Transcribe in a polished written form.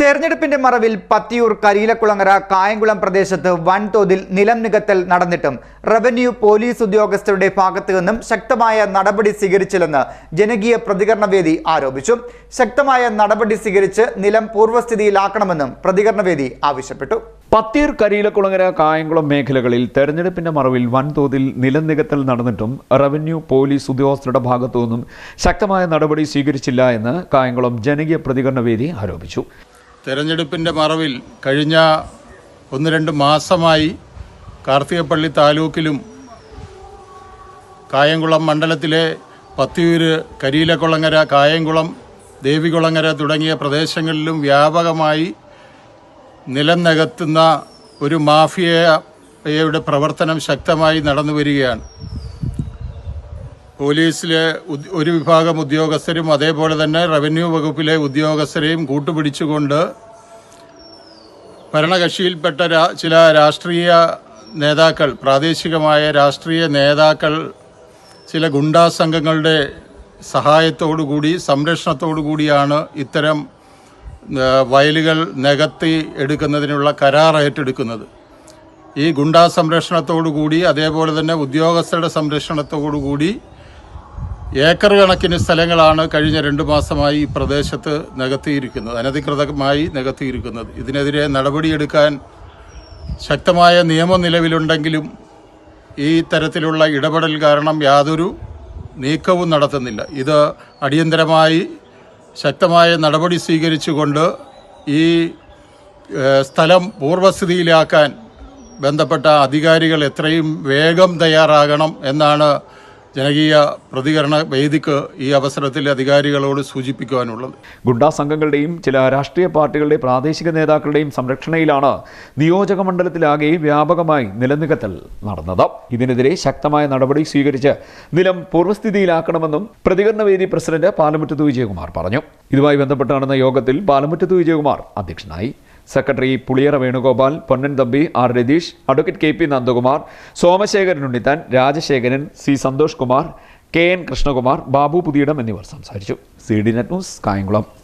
തെരഞ്ഞെടുപ്പിന്റെ മറവിൽ പത്തിയൂർ കരിയിലക്കുളങ്ങര കായംകുളം പ്രദേശത്ത് വൻതോതിൽ നിലം നികത്തൽ നടന്നിട്ടും റവന്യൂ പോലീസ് ഉദ്യോഗസ്ഥരുടെ ഭാഗത്തു നിന്നും ശക്തമായ നടപടി സ്വീകരിച്ചില്ലെന്ന് ജനകീയ പ്രതികരണ വേദി ആരോപിച്ചു. ശക്തമായ നടപടി സ്വീകരിച്ച് നിലം പൂർവ്വസ്ഥിതിയിലാക്കണമെന്നും പ്രതികരണ വേദി ആവശ്യപ്പെട്ടു. പത്തിയൂർ കരിയിലക്കുളങ്ങര കായംകുളം മേഖലകളിൽ തെരഞ്ഞെടുപ്പിന്റെ മറവിൽ വൻതോതിൽ നിലം നികത്തൽ നടന്നിട്ടും റവന്യൂ പോലീസ് ഉദ്യോഗസ്ഥരുടെ ഭാഗത്തു നിന്നും ശക്തമായ നടപടി സ്വീകരിച്ചില്ല എന്ന് കായംകുളം ജനകീയ പ്രതികരണ വേദി ആരോപിച്ചു. തെരഞ്ഞെടുപ്പിൻ്റെ മറവിൽ കഴിഞ്ഞ 1-2 മാസമായി കാർത്തികപ്പള്ളി താലൂക്കിലും കായംകുളം മണ്ഡലത്തിലെ പത്തിയൂര്, കരിയിലക്കുളങ്ങര, കായംകുളം, ദേവികുളങ്ങര തുടങ്ങിയ പ്രദേശങ്ങളിലും വ്യാപകമായി നിലം നികത്തുന്ന ഒരു മാഫിയയുടെ പ്രവർത്തനം ശക്തമായി നടന്നു വരികയാണ്. പോലീസിലെ ഒരു വിഭാഗം ഉദ്യോഗസ്ഥരും അതേപോലെ തന്നെ റവന്യൂ വകുപ്പിലെ ഉദ്യോഗസ്ഥരെയും കൂട്ടുപിടിച്ചുകൊണ്ട് ഭരണകക്ഷിയിൽപ്പെട്ട ചില രാഷ്ട്രീയ നേതാക്കൾ, പ്രാദേശികമായ രാഷ്ട്രീയ നേതാക്കൾ ചില ഗുണ്ടാ സംഘങ്ങളുടെ സഹായത്തോടുകൂടി സംരക്ഷണത്തോടുകൂടിയാണ് ഇത്തരം വയലുകൾ നികത്തി എടുക്കുന്നതിനുള്ള കരാർ ഏറ്റെടുക്കുന്നത്. ഈ ഗുണ്ടാ സംരക്ഷണത്തോടുകൂടി അതേപോലെ തന്നെ ഉദ്യോഗസ്ഥരുടെ സംരക്ഷണത്തോടുകൂടി ഏക്കർ കണക്കിന് സ്ഥലങ്ങളാണ് കഴിഞ്ഞ 2 മാസമായി ഈ പ്രദേശത്ത് നികത്തിയിരിക്കുന്നത്, അനധികൃതമായി നികത്തിയിരിക്കുന്നത്. ഇതിനെതിരെ നടപടിയെടുക്കാൻ ശക്തമായ നിയമം നിലവിലുണ്ടെങ്കിലും ഈ തരത്തിലുള്ള ഇടപെടൽ കാരണം യാതൊരു നീക്കവും നടത്തുന്നില്ല. ഇത് അടിയന്തരമായി ശക്തമായ നടപടി സ്വീകരിച്ചുകൊണ്ട് ഈ സ്ഥലം പൂർവ്വസ്ഥിതിയിലാക്കാൻ ബന്ധപ്പെട്ട അധികാരികൾ എത്രയും വേഗം തയ്യാറാകണം എന്നാണ് ജനകീയ പ്രതികരണ വേദിക്ക് ഈ അവസരത്തിൽ അധികാരികളോട് സൂചിപ്പിക്കുവാനുള്ളത്. ഗുണ്ടാ സംഘങ്ങളുടെയും ചില രാഷ്ട്രീയ പാർട്ടികളുടെ പ്രാദേശിക നേതാക്കളുടെയും സംരക്ഷണയിലാണ് നിയോജക മണ്ഡലത്തിലാകെ വ്യാപകമായി നിലനികത്തൽ നടന്നത്. ഇതിനെതിരെ ശക്തമായ നടപടി സ്വീകരിച്ച് നിലം പൂർവ്വസ്ഥിതിയിലാക്കണമെന്നും പ്രതികരണ വേദി പ്രസിഡന്റ് പാലമുറ്റത്ത് വിജയകുമാർ പറഞ്ഞു. ഇതുമായി ബന്ധപ്പെട്ട് നടന്ന യോഗത്തിൽ പാലമുറ്റത്ത് വിജയകുമാർ അധ്യക്ഷനായി. Secretary Puliyara Venugopal, Ponnan Thampi, R Ratheesh, advocate KP Nandakumar, Somasekharan Unnithan, Rajasekharan, C Santhosh Kumar, KN Krishnakumar, Babu Puthiyidam എന്നിവർ സംസാരിച്ചു. CD net news, Kayamkulam.